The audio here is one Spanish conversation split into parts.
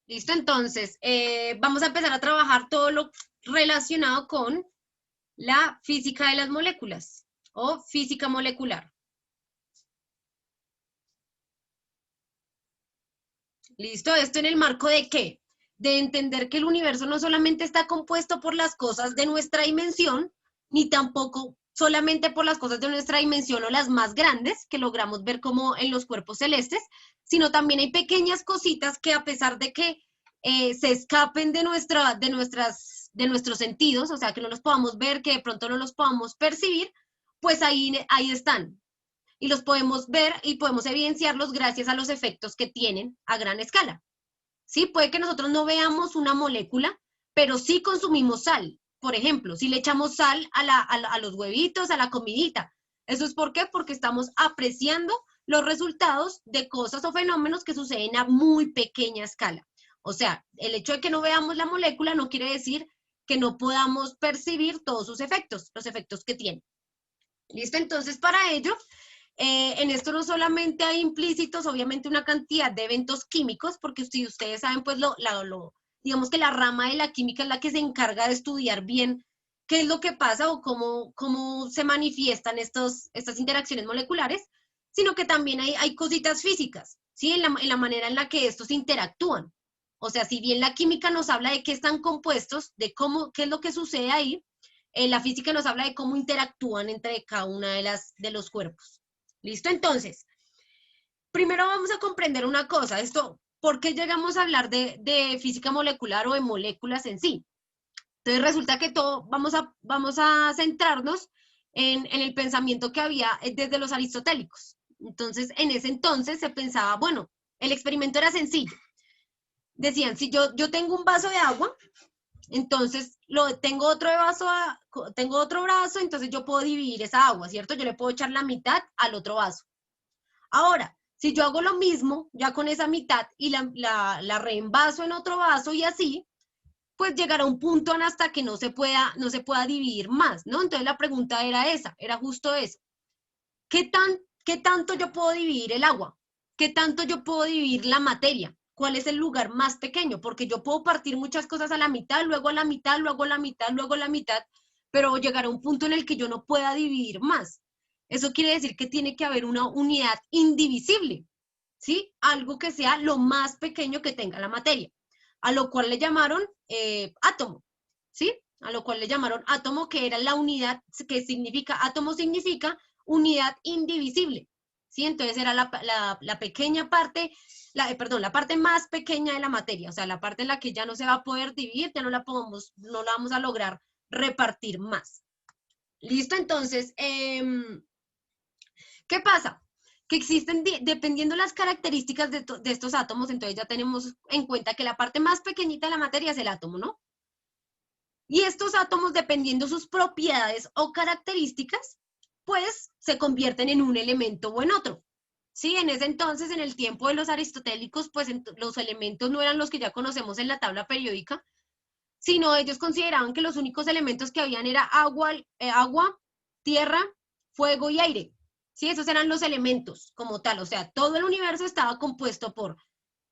Listo, entonces, vamos a empezar a trabajar todo lo relacionado con la física de las moléculas o física molecular. ¿Listo? ¿Esto en el marco de qué? De entender que el universo no solamente está compuesto por las cosas de nuestra dimensión, ni tampoco solamente por las cosas de nuestra dimensión o las más grandes que logramos ver como en los cuerpos celestes, sino también hay pequeñas cositas que a pesar de que se escapen de nuestros sentidos, o sea, que no los podamos ver, que de pronto no los podamos percibir, pues ahí están, y los podemos ver y podemos evidenciarlos gracias a los efectos que tienen a gran escala. ¿Sí? Puede que nosotros no veamos una molécula, pero sí consumimos sal. Por ejemplo, si le echamos sal a los huevitos, a la comidita. ¿Eso es por qué? Porque estamos apreciando los resultados de cosas o fenómenos que suceden a muy pequeña escala. O sea, el hecho de que no veamos la molécula no quiere decir que no podamos percibir todos sus efectos, los efectos que tiene. ¿Listo? Entonces, para ello, en esto no solamente hay implícitos, obviamente, una cantidad de eventos químicos, porque si ustedes saben, pues digamos que la rama de la química es la que se encarga de estudiar bien qué es lo que pasa o cómo se manifiestan estas interacciones moleculares, sino que también hay cositas físicas, ¿sí? En la manera en la que estos interactúan. O sea, si bien la química nos habla de qué están compuestos, de qué es lo que sucede ahí, la física nos habla de cómo interactúan entre cada una de los cuerpos. ¿Listo? Entonces, primero vamos a comprender una cosa, ¿por qué llegamos a hablar de física molecular o de moléculas en sí? Entonces resulta que vamos a centrarnos en el pensamiento que había desde los aristotélicos. Entonces, en ese entonces se pensaba, bueno, el experimento era sencillo. Decían, si yo tengo un vaso de agua, entonces tengo otro brazo, entonces yo puedo dividir esa agua, ¿cierto? Yo le puedo echar la mitad al otro vaso. Ahora, si yo hago lo mismo, ya con esa mitad y la reenvaso en otro vaso y así, pues llegará un punto hasta que no se pueda dividir más, ¿no? Entonces la pregunta era esa, era justo eso. ¿Qué tanto yo puedo dividir el agua? ¿Qué tanto yo puedo dividir la materia? ¿Cuál es el lugar más pequeño? Porque yo puedo partir muchas cosas a la mitad, luego a la mitad, luego a la mitad, luego a la mitad, pero llegará un punto en el que yo no pueda dividir más. Eso quiere decir que tiene que haber una unidad indivisible, ¿sí? Algo que sea lo más pequeño que tenga la materia, a lo cual le llamaron átomo, ¿sí? A lo cual le llamaron átomo, que era la unidad, que significa, átomo significa unidad indivisible, ¿sí? Entonces era la pequeña parte, perdón, la parte más pequeña de la materia, o sea, la parte en la que ya no se va a poder dividir, ya no la vamos a lograr repartir más. ¿Listo? Entonces, ¿qué pasa? Que existen, dependiendo las características de estos átomos, entonces ya tenemos en cuenta que la parte más pequeñita de la materia es el átomo, ¿no? Y estos átomos, dependiendo sus propiedades o características, pues se convierten en un elemento o en otro. Sí, en ese entonces, en el tiempo de los aristotélicos, pues los elementos no eran los que ya conocemos en la tabla periódica, sino ellos consideraban que los únicos elementos que habían era agua, tierra, fuego y aire. Sí, esos eran los elementos como tal, o sea, todo el universo estaba compuesto por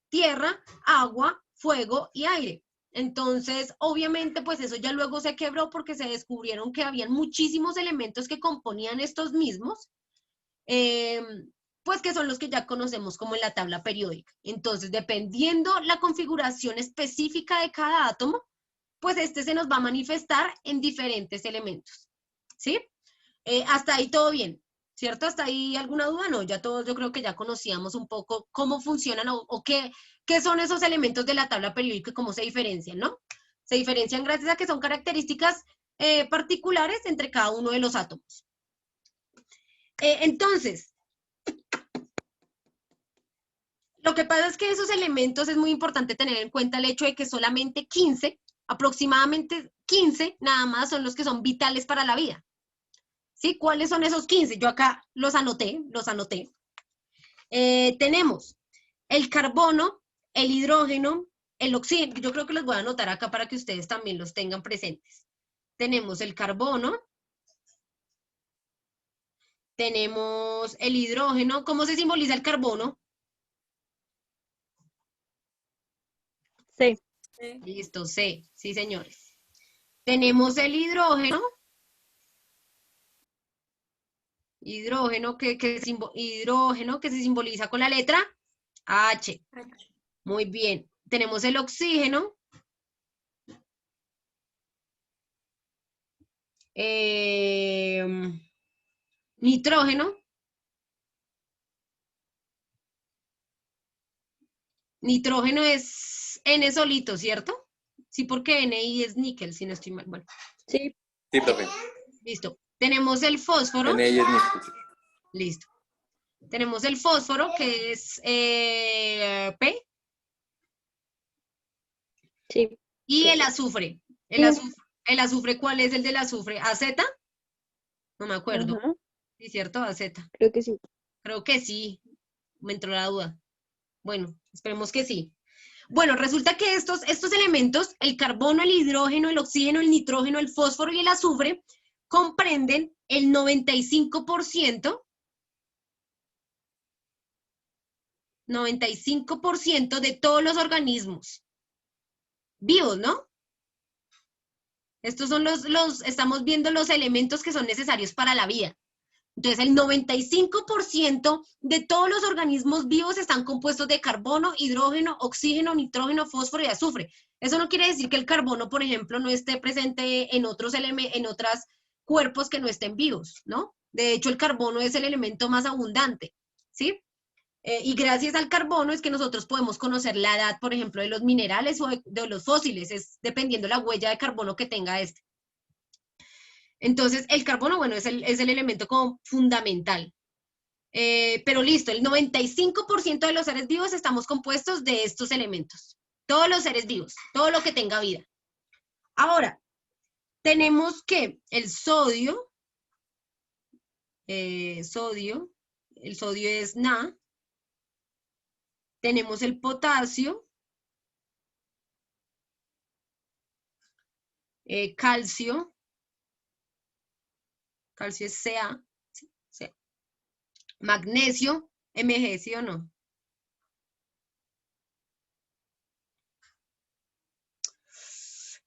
tierra, agua, fuego y aire. Entonces, obviamente, pues eso ya luego se quebró porque se descubrieron que habían muchísimos elementos que componían estos mismos, eh, pues que son los que ya conocemos como en la tabla periódica. Entonces, dependiendo la configuración específica de cada átomo, pues este se nos va a manifestar en diferentes elementos, ¿sí? Hasta ahí todo bien, ¿cierto? ¿Hasta ahí alguna duda? No, ya todos yo creo que ya conocíamos un poco cómo funcionan o qué son esos elementos de la tabla periódica y cómo se diferencian, ¿no? Se diferencian gracias a que son características particulares entre cada uno de los átomos. Entonces, lo que pasa es que esos elementos es muy importante tener en cuenta el hecho de que solamente 15, aproximadamente 15, nada más son los que son vitales para la vida. ¿Sí? ¿Cuáles son esos 15? Yo acá los anoté. Tenemos el carbono, el hidrógeno, el oxígeno. Yo creo que los voy a anotar acá para que ustedes también los tengan presentes. Tenemos el carbono, tenemos el hidrógeno. ¿Cómo se simboliza el carbono? Sí. Listo, C. Sí, señores. Tenemos el hidrógeno. Hidrógeno hidrógeno que se simboliza con la letra H. Muy bien. Tenemos el oxígeno. Nitrógeno. Nitrógeno es N solito, ¿cierto? Sí, porque NI es níquel, si no estoy mal. Bueno, Sí. Sí, profe. listo. Tenemos el fósforo. En ella es mi... Listo. Tenemos el fósforo, que es P. Sí. Y el azufre. El azufre, ¿cuál es el del azufre? ¿AZ? No me acuerdo. Ajá, Sí, ¿cierto? AZ. creo que sí. Creo que sí. Me entró la duda. Bueno, esperemos que sí. Bueno, resulta que estos elementos, el carbono, el hidrógeno, el oxígeno, el nitrógeno, el fósforo y el azufre, comprenden el 95%, 95% de todos los organismos vivos, ¿no? Estos son estamos viendo los elementos que son necesarios para la vida. Entonces, el 95% de todos los organismos vivos están compuestos de carbono, hidrógeno, oxígeno, nitrógeno, fósforo y azufre. Eso no quiere decir que el carbono, por ejemplo, no esté presente en otros cuerpos que no estén vivos, ¿no? De hecho, el carbono es el elemento más abundante, ¿sí? Y gracias al carbono es que nosotros podemos conocer la edad, por ejemplo, de los minerales o de los fósiles, es dependiendo la huella de carbono que tenga este. Entonces, el carbono, bueno, es el elemento como fundamental. Pero listo, el 95% de los seres vivos estamos compuestos de estos elementos. Todos los seres vivos, todo lo que tenga vida. Ahora, tenemos que el sodio el sodio es Na. Tenemos el potasio, calcio es Ca, ¿sí? Ca. Magnesio, Mg, ¿sí o no?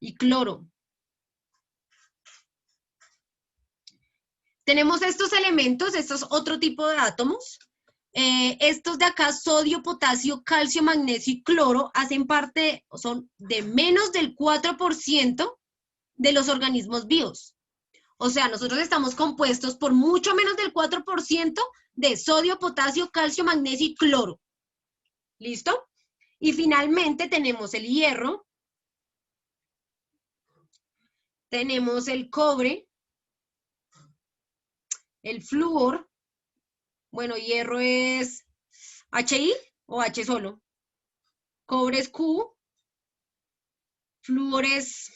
Y cloro. Tenemos estos elementos, estos otro tipo de átomos. Estos de acá, sodio, potasio, calcio, magnesio y cloro, hacen parte, son de menos del 4% de los organismos vivos. O sea, nosotros estamos compuestos por mucho menos del 4% de sodio, potasio, calcio, magnesio y cloro. ¿Listo? Y finalmente tenemos el hierro, tenemos el cobre, el flúor. Bueno, hierro es HI o H solo. Cobre es Q. Flúor es,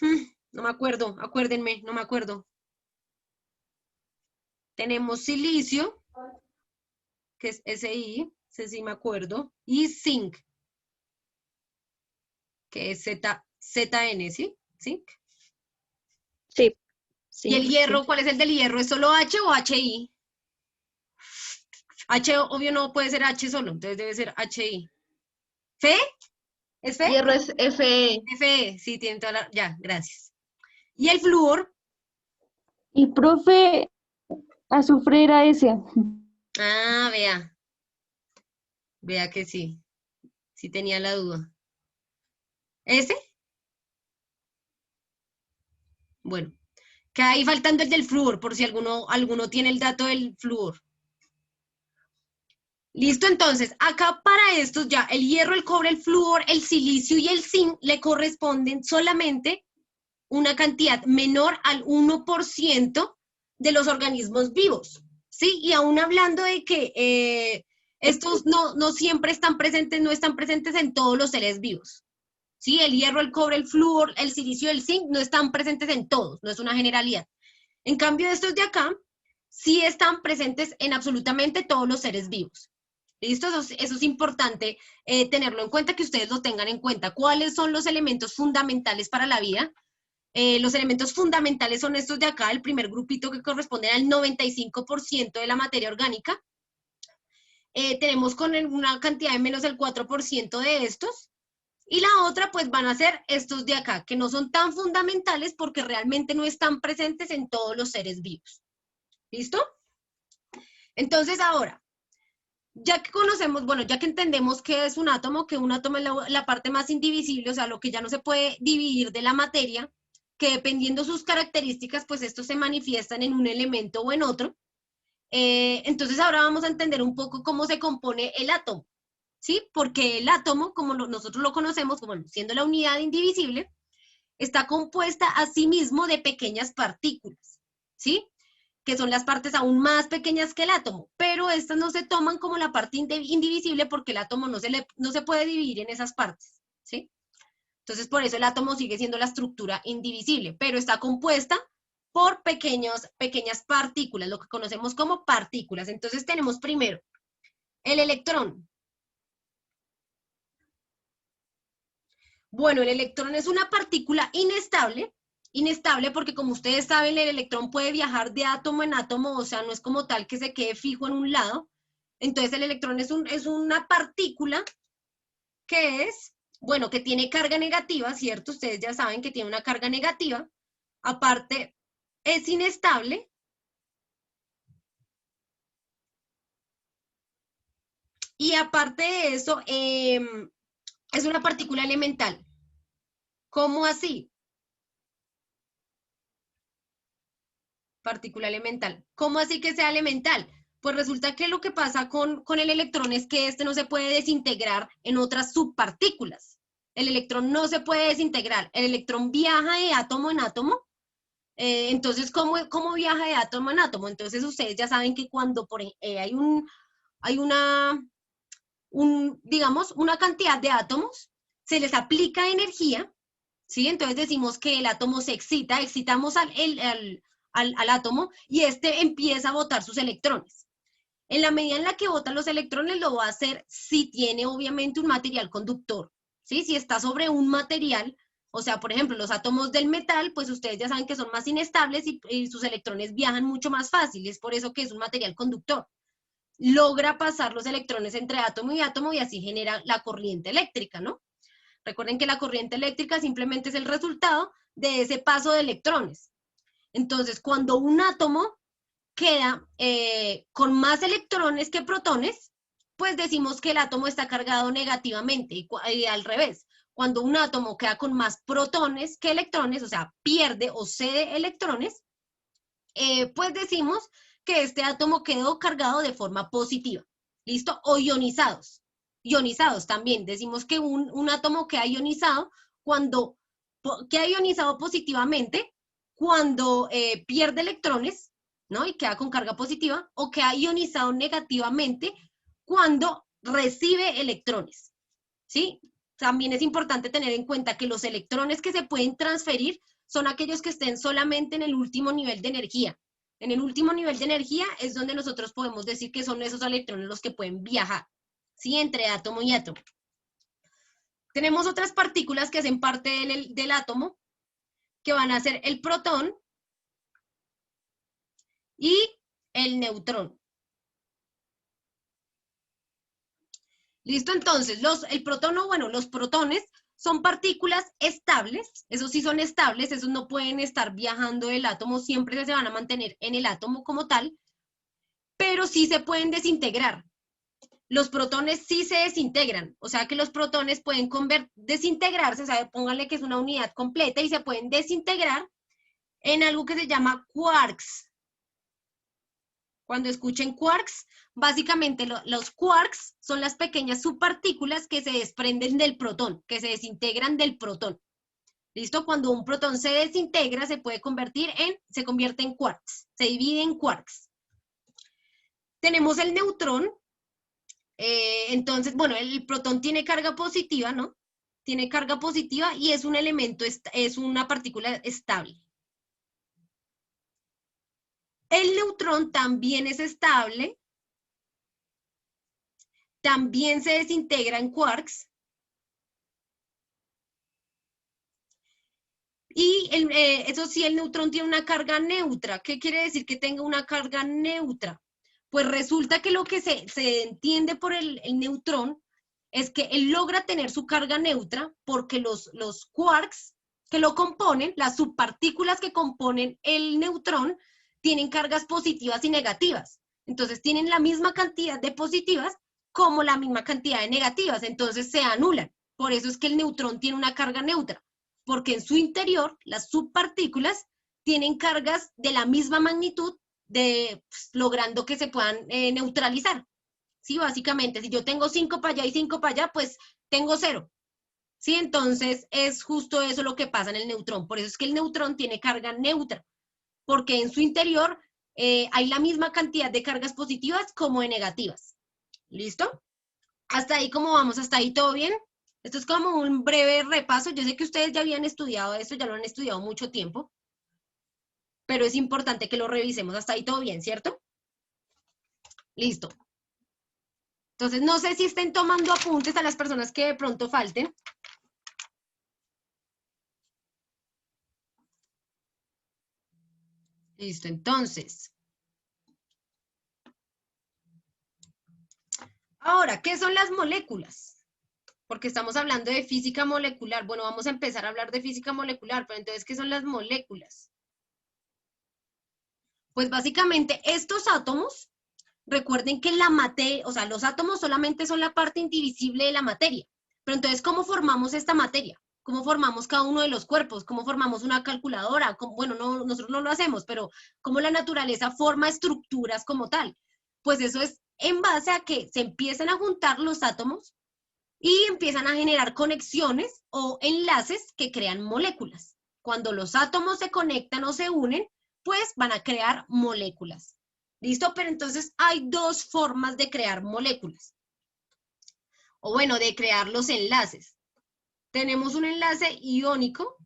no me acuerdo, acuérdenme, no me acuerdo. Tenemos silicio, que es SI, ese sí me acuerdo. Y zinc, que es ZN, ¿sí? Zinc. Sí. ¿Y el hierro, cuál es el del hierro? ¿Es solo H o HI? H, obvio, no puede ser H solo, entonces debe ser HI. ¿Fe? ¿Es Fe? Hierro es Fe. Fe, sí, tiene toda la... Ya, gracias. ¿Y el flúor? Y profe, azufre era ese. Ah, vea. Vea que sí. Sí tenía la duda. ¿Ese? Bueno. Queda ahí faltando el del flúor, por si alguno tiene el dato del flúor. Listo, entonces, acá para estos ya, el hierro, el cobre, el flúor, el silicio y el zinc le corresponden solamente una cantidad menor al 1% de los organismos vivos, ¿sí? Y aún hablando de que estos no siempre están presentes, no están presentes en todos los seres vivos, ¿sí? El hierro, el cobre, el flúor, el silicio y el zinc no están presentes en todos, no es una generalidad. En cambio, estos de acá sí están presentes en absolutamente todos los seres vivos. ¿Listo? Eso es importante tenerlo en cuenta, que ustedes lo tengan en cuenta. ¿Cuáles son los elementos fundamentales para la vida? Los elementos fundamentales son estos de acá, el primer grupito que corresponde al 95% de la materia orgánica. Tenemos con una cantidad de menos del 4% de estos. Y la otra, pues van a ser estos de acá, que no son tan fundamentales porque realmente no están presentes en todos los seres vivos. ¿Listo? Entonces ahora, ya que conocemos, bueno, ya que entendemos qué es un átomo, que un átomo es la parte más indivisible, o sea, lo que ya no se puede dividir de la materia, que dependiendo sus características, pues estos se manifiestan en un elemento o en otro. Entonces ahora vamos a entender un poco cómo se compone el átomo, ¿sí? Porque el átomo, como nosotros lo conocemos, como siendo la unidad indivisible, está compuesta a sí mismo de pequeñas partículas, ¿sí? Que son las partes aún más pequeñas que el átomo, pero estas no se toman como la parte indivisible porque el átomo no se puede dividir en esas partes, ¿sí? Entonces, por eso el átomo sigue siendo la estructura indivisible, pero está compuesta por pequeñas partículas, lo que conocemos como partículas. Entonces, tenemos primero el electrón. Bueno, el electrón es una partícula inestable porque como ustedes saben, el electrón puede viajar de átomo en átomo, o sea, no es como tal que se quede fijo en un lado. Entonces, el electrón es una partícula que es, bueno, que tiene carga negativa, ¿cierto? Ustedes ya saben que tiene una carga negativa. Aparte, es inestable. Y aparte de eso, es una partícula elemental. ¿Cómo así? Partícula elemental. ¿Cómo así que sea elemental? Pues resulta que lo que pasa con el electrón es que este no se puede desintegrar en otras subpartículas. El electrón no se puede desintegrar. El electrón viaja de átomo en átomo. Entonces, ¿cómo viaja de átomo en átomo? Entonces, ustedes ya saben que cuando hay digamos, una cantidad de átomos, se les aplica energía, ¿sí? Entonces decimos que el átomo se excita, excitamos al átomo y este empieza a botar sus electrones. En la medida en la que botan los electrones, lo va a hacer si tiene obviamente un material conductor, ¿sí? Si está sobre un material, o sea, por ejemplo, los átomos del metal, pues ustedes ya saben que son más inestables y sus electrones viajan mucho más fácil, es por eso que es un material conductor. Logra pasar los electrones entre átomo y así genera la corriente eléctrica, ¿no? Recuerden que la corriente eléctrica simplemente es el resultado de ese paso de electrones. Entonces, cuando un átomo queda con más electrones que protones, pues decimos que el átomo está cargado negativamente y al revés. Cuando un átomo queda con más protones que electrones, o sea, pierde o cede electrones, pues decimos que este átomo quedó cargado de forma positiva. ¿Listo? O ionizados. Ionizados también. Decimos que un átomo queda ionizado cuando queda ionizado positivamente cuando pierde electrones, ¿no? Y queda con carga positiva, o queda ionizado negativamente cuando recibe electrones, ¿sí? También es importante tener en cuenta que los electrones que se pueden transferir son aquellos que estén solamente en el último nivel de energía. En el último nivel de energía es donde nosotros podemos decir que son esos electrones los que pueden viajar, ¿sí? Entre átomo y átomo. Tenemos otras partículas que hacen parte del átomo, que van a ser el protón y el neutrón. ¿Listo? Entonces, el protón, bueno, los protones son partículas estables, esos sí son estables, esos no pueden estar viajando del átomo, siempre se van a mantener en el átomo como tal, pero sí se pueden desintegrar. Los protones sí se desintegran, o sea que los protones pueden desintegrarse, o sea, pónganle que es una unidad completa y se pueden desintegrar en algo que se llama quarks. Cuando escuchen quarks, básicamente los quarks son las pequeñas subpartículas que se desprenden del protón, que se desintegran del protón. ¿Listo? Cuando un protón se desintegra, se convierte en quarks, se divide en quarks. Tenemos el neutrón, entonces, bueno, el protón tiene carga positiva, ¿no? Tiene carga positiva y es un elemento, es una partícula estable. El neutrón también es estable, también se desintegra en quarks. Y eso sí, el neutrón tiene una carga neutra. ¿Qué quiere decir que tenga una carga neutra? Pues resulta que lo que se entiende por el neutrón es que él logra tener su carga neutra porque los quarks que lo componen, las subpartículas que componen el neutrón, tienen cargas positivas y negativas. Entonces tienen la misma cantidad de positivas como la misma cantidad de negativas, entonces se anulan. Por eso es que el neutrón tiene una carga neutra, porque en su interior las subpartículas tienen cargas de la misma magnitud, logrando que se puedan neutralizar. Sí, básicamente, si yo tengo 5 para allá y 5 para allá, pues tengo 0. ¿Sí? Entonces es justo eso lo que pasa en el neutrón. Por eso es que el neutrón tiene carga neutra, porque en su interior hay la misma cantidad de cargas positivas como de negativas. ¿Listo? Hasta ahí, ¿cómo vamos? ¿Hasta ahí todo bien? Esto es como un breve repaso. Yo sé que ustedes ya habían estudiado esto, ya lo han estudiado mucho tiempo, pero es importante que lo revisemos. Hasta ahí todo bien, ¿cierto? Listo. Entonces, no sé si estén tomando apuntes a las personas que de pronto falten. Listo, entonces. Ahora, ¿qué son las moléculas? Porque estamos hablando de física molecular. Bueno, vamos a empezar a hablar de física molecular, pero entonces, ¿qué son las moléculas? Pues básicamente estos átomos, recuerden que la materia, o sea, los átomos solamente son la parte indivisible de la materia. Pero entonces, ¿cómo formamos esta materia? ¿Cómo formamos cada uno de los cuerpos? ¿Cómo formamos una calculadora? Bueno, no, nosotros no lo hacemos, pero ¿cómo la naturaleza forma estructuras como tal? Pues eso es en base a que se empiezan a juntar los átomos y empiezan a generar conexiones o enlaces que crean moléculas. Cuando los átomos se conectan o se unen, pues van a crear moléculas. ¿Listo? Pero entonces hay dos formas de crear moléculas. O bueno, de crear los enlaces. Tenemos un enlace iónico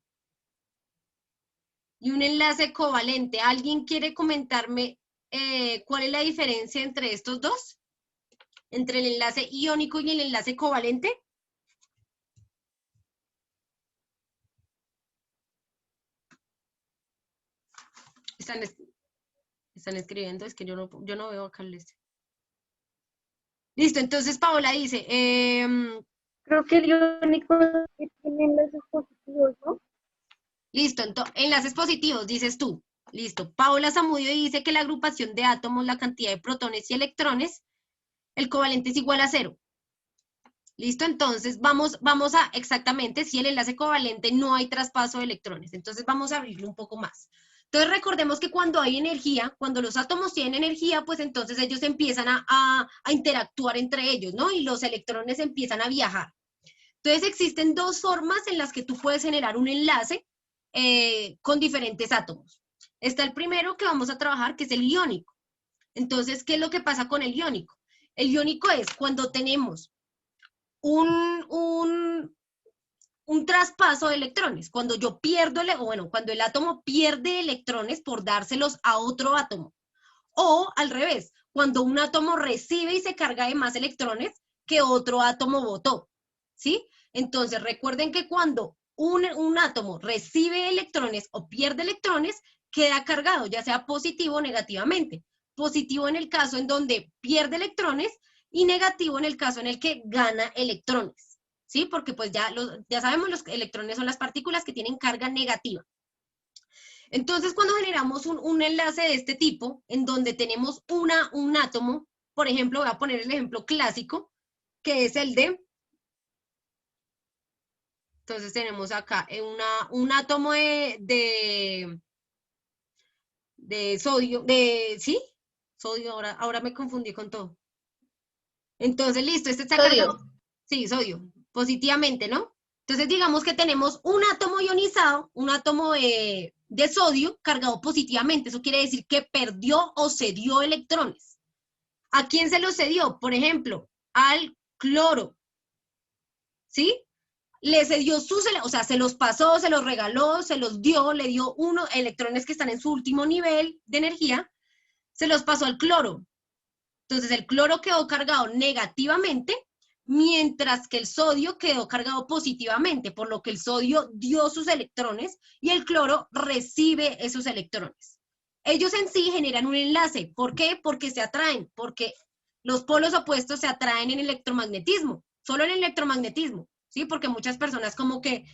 y un enlace covalente. ¿Alguien quiere comentarme cuál es la diferencia entre estos dos? Entre el enlace iónico y el enlace covalente. Están escribiendo, es que yo no veo acá el este. Listo, entonces Paola dice, Creo que el iónico que tiene enlaces positivos, ¿no? listo, enlaces positivos, dices tú. Listo. Paola Zamudio dice que la agrupación de átomos, la cantidad de protones y electrones, el covalente es igual a 0. Listo, entonces vamos a exactamente, si el enlace covalente no hay traspaso de electrones. Entonces vamos a abrirlo un poco más. Entonces recordemos que cuando hay energía, cuando los átomos tienen energía, pues entonces ellos empiezan a interactuar entre ellos, ¿no? Y los electrones empiezan a viajar. Entonces existen dos formas en las que tú puedes generar un enlace con diferentes átomos. Está el primero que vamos a trabajar, que es el iónico. Entonces, ¿qué es lo que pasa con el iónico? El iónico es cuando tenemos un traspaso de electrones, cuando yo pierdo, cuando el átomo pierde electrones por dárselos a otro átomo. O al revés, cuando un átomo recibe y se carga de más electrones que otro átomo botó. ¿Sí? Entonces, recuerden que cuando un átomo recibe electrones o pierde electrones, queda cargado, ya sea positivo o negativamente. Positivo en el caso en donde pierde electrones y negativo en el caso en el que gana electrones. ¿Sí? Porque pues ya sabemos, los electrones son las partículas que tienen carga negativa. Entonces, cuando generamos un enlace de este tipo, en donde tenemos un átomo, por ejemplo, voy a poner el ejemplo clásico, que es el de, entonces tenemos acá un átomo de sodio, ¿sí? Sodio, ahora me confundí con todo. Entonces, listo, este está cargado, sí, sodio, positivamente, ¿no? Entonces, digamos que tenemos un átomo ionizado, un átomo de sodio cargado positivamente. Eso quiere decir que perdió o cedió electrones. ¿A quién se los cedió? Por ejemplo, al cloro, ¿sí? Le cedió o sea, se los pasó, se los regaló, se los dio, le dio electrones que están en su último nivel de energía, se los pasó al cloro. Entonces, el cloro quedó cargado negativamente, mientras que el sodio quedó cargado positivamente, por lo que el sodio dio sus electrones y el cloro recibe esos electrones. Ellos en sí generan un enlace. ¿Por qué? Porque se atraen, porque los polos opuestos se atraen en electromagnetismo. solo en el electromagnetismo, ¿sí? Porque muchas personas como que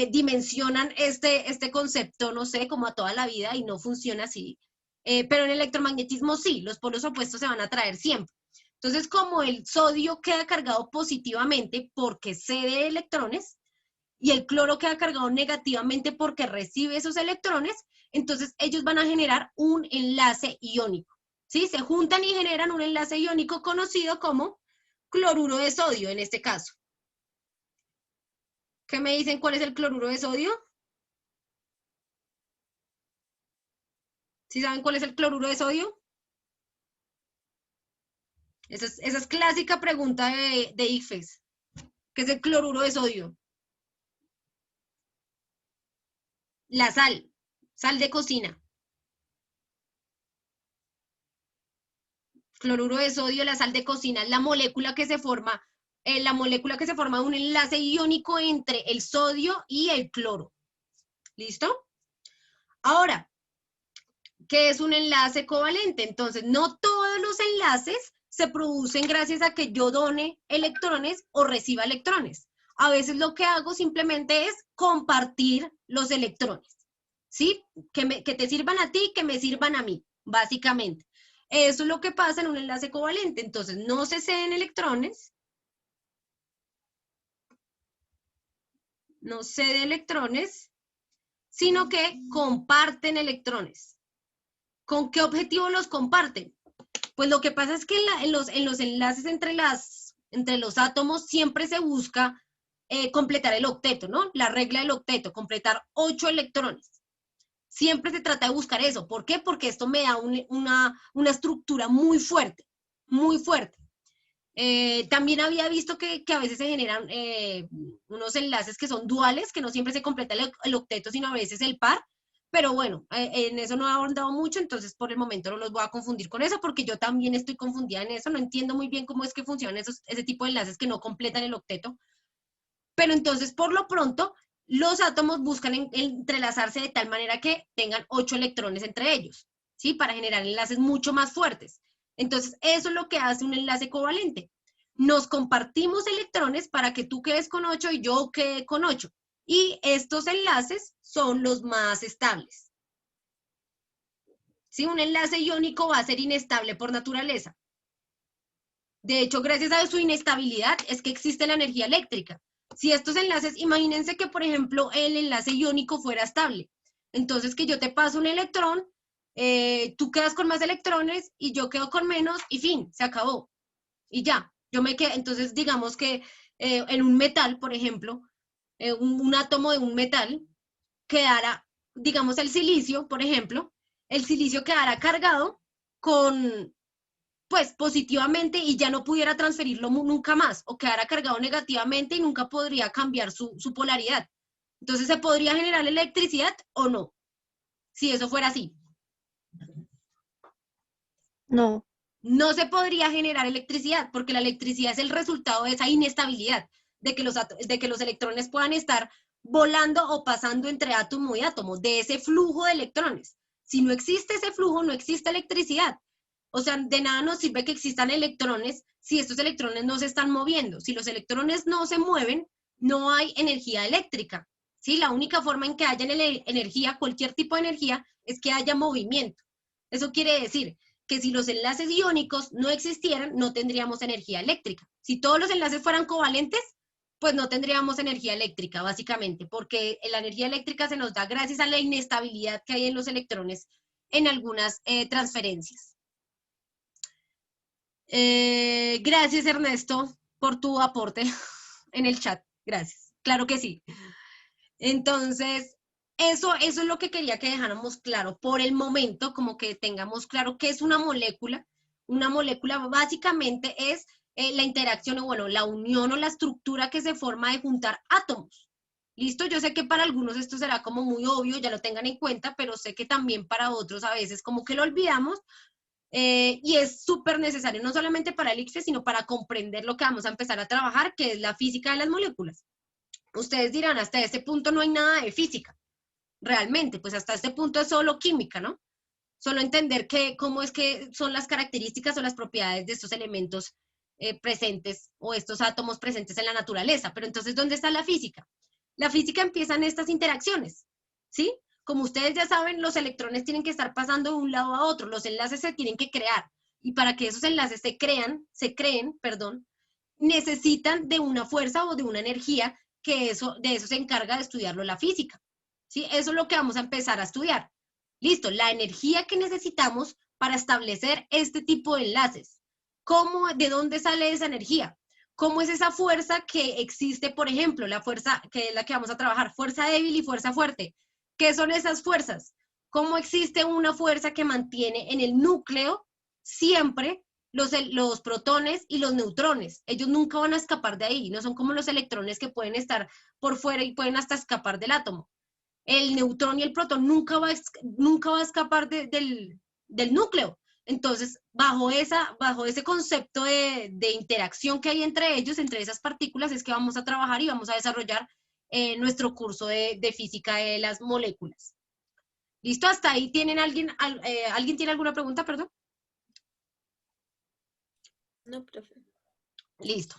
dimensionan este concepto, no sé, como a toda la vida y no funciona así. Pero en el electromagnetismo sí, los polos opuestos se van a atraer siempre. Entonces, como el sodio queda cargado positivamente porque cede electrones y el cloro queda cargado negativamente porque recibe esos electrones, entonces ellos van a generar un enlace iónico, ¿sí? Se juntan y generan un enlace iónico conocido como cloruro de sodio en este caso. ¿Qué me dicen cuál es el cloruro de sodio? ¿Sí saben cuál es el cloruro de sodio? Esa es clásica pregunta de ICFES. ¿Qué es el cloruro de sodio? La sal de cocina. Cloruro de sodio, la sal de cocina, es la molécula que se forma, un enlace iónico entre el sodio y el cloro. ¿Listo? Ahora, ¿qué es un enlace covalente? Entonces, no todos los enlaces se producen gracias a que yo done electrones o reciba electrones. A veces lo que hago simplemente es compartir los electrones, ¿sí? Que te sirvan a ti, que me sirvan a mí, básicamente. Eso es lo que pasa en un enlace covalente. Entonces, no se ceden electrones, no cede electrones, sino que comparten electrones. ¿Con qué objetivo los comparten? Pues lo que pasa es que en los enlaces entre los átomos siempre se busca completar el octeto, ¿no? La regla del octeto, completar 8 electrones. Siempre se trata de buscar eso. ¿Por qué? Porque esto me da una estructura muy fuerte, muy fuerte. También había visto que a veces se generan unos enlaces que son duales, que no siempre se completa el octeto, sino a veces el par. Pero bueno, en eso no he ahondado mucho, entonces por el momento no los voy a confundir con eso, porque yo también estoy confundida en eso, no entiendo muy bien cómo es que funcionan ese tipo de enlaces que no completan el octeto. Pero entonces, por lo pronto, los átomos buscan entrelazarse de tal manera que tengan 8 electrones entre ellos, ¿sí? Para generar enlaces mucho más fuertes. Entonces, eso es lo que hace un enlace covalente. Nos compartimos electrones para que tú quedes con 8 y yo quede con 8. Y estos enlaces son los más estables. ¿Sí? Un enlace iónico va a ser inestable por naturaleza. De hecho, gracias a su inestabilidad es que existe la energía eléctrica. Si estos enlaces, imagínense que, por ejemplo, el enlace iónico fuera estable. Entonces, que yo te paso un electrón, tú quedas con más electrones y yo quedo con menos y fin, se acabó. Y ya, yo me quedé, entonces digamos que en un metal, por ejemplo, un átomo de un metal quedara, digamos el silicio, por ejemplo, el silicio quedara cargado con, pues positivamente y ya no pudiera transferirlo nunca más, o quedara cargado negativamente y nunca podría cambiar su polaridad. Entonces, ¿se podría generar electricidad o no? Si eso fuera así. No. No se podría generar electricidad, porque la electricidad es el resultado de esa inestabilidad, de que los electrones puedan estar volando o pasando entre átomo y átomo, de ese flujo de electrones. Si no existe ese flujo, no existe electricidad. O sea, de nada nos sirve que existan electrones si estos electrones no se están moviendo. Si los electrones no se mueven, no hay energía eléctrica. ¿Sí? La única forma en que haya energía, cualquier tipo de energía, es que haya movimiento. Eso quiere decir que si los enlaces iónicos no existieran, no tendríamos energía eléctrica. Si todos los enlaces fueran covalentes, pues no tendríamos energía eléctrica, básicamente, porque la energía eléctrica se nos da gracias a la inestabilidad que hay en los electrones en algunas transferencias. Gracias, Ernesto, por tu aporte en el chat. Gracias. Claro que sí. Entonces, eso es lo que quería que dejáramos claro por el momento, como que tengamos claro qué es una molécula. Una molécula básicamente es la interacción o bueno, la unión o la estructura que se forma de juntar átomos. ¿Listo? Yo sé que para algunos esto será como muy obvio, ya lo tengan en cuenta, pero sé que también para otros a veces como que lo olvidamos y es súper necesario, no solamente para el ICFES, sino para comprender lo que vamos a empezar a trabajar, que es la física de las moléculas. Ustedes dirán, hasta este punto no hay nada de física. Realmente, pues hasta este punto es solo química, ¿no? Solo entender cómo es que son las características o las propiedades de estos elementos presentes o estos átomos presentes en la naturaleza. Pero entonces, ¿dónde está la física? La física empieza en estas interacciones, ¿sí? Como ustedes ya saben, los electrones tienen que estar pasando de un lado a otro, los enlaces se tienen que crear. Y para que esos enlaces se creen, necesitan de una fuerza o de una energía que de eso se encarga de estudiarlo la física. ¿Sí? Eso es lo que vamos a empezar a estudiar. Listo, la energía que necesitamos para establecer este tipo de enlaces. ¿Cómo, de dónde sale esa energía? ¿Cómo es esa fuerza que existe, por ejemplo, la fuerza que es la que vamos a trabajar, fuerza débil y fuerza fuerte? ¿Qué son esas fuerzas? ¿Cómo existe una fuerza que mantiene en el núcleo siempre los protones y los neutrones? Ellos nunca van a escapar de ahí, no son como los electrones que pueden estar por fuera y pueden hasta escapar del átomo. El neutrón y el protón nunca va a escapar del núcleo. Entonces, bajo ese concepto de interacción que hay entre ellos, entre esas partículas, es que vamos a trabajar y vamos a desarrollar nuestro curso de física de las moléculas. ¿Listo? ¿Hasta ahí tienen alguien tiene alguna pregunta, perdón? No, profe. Listo.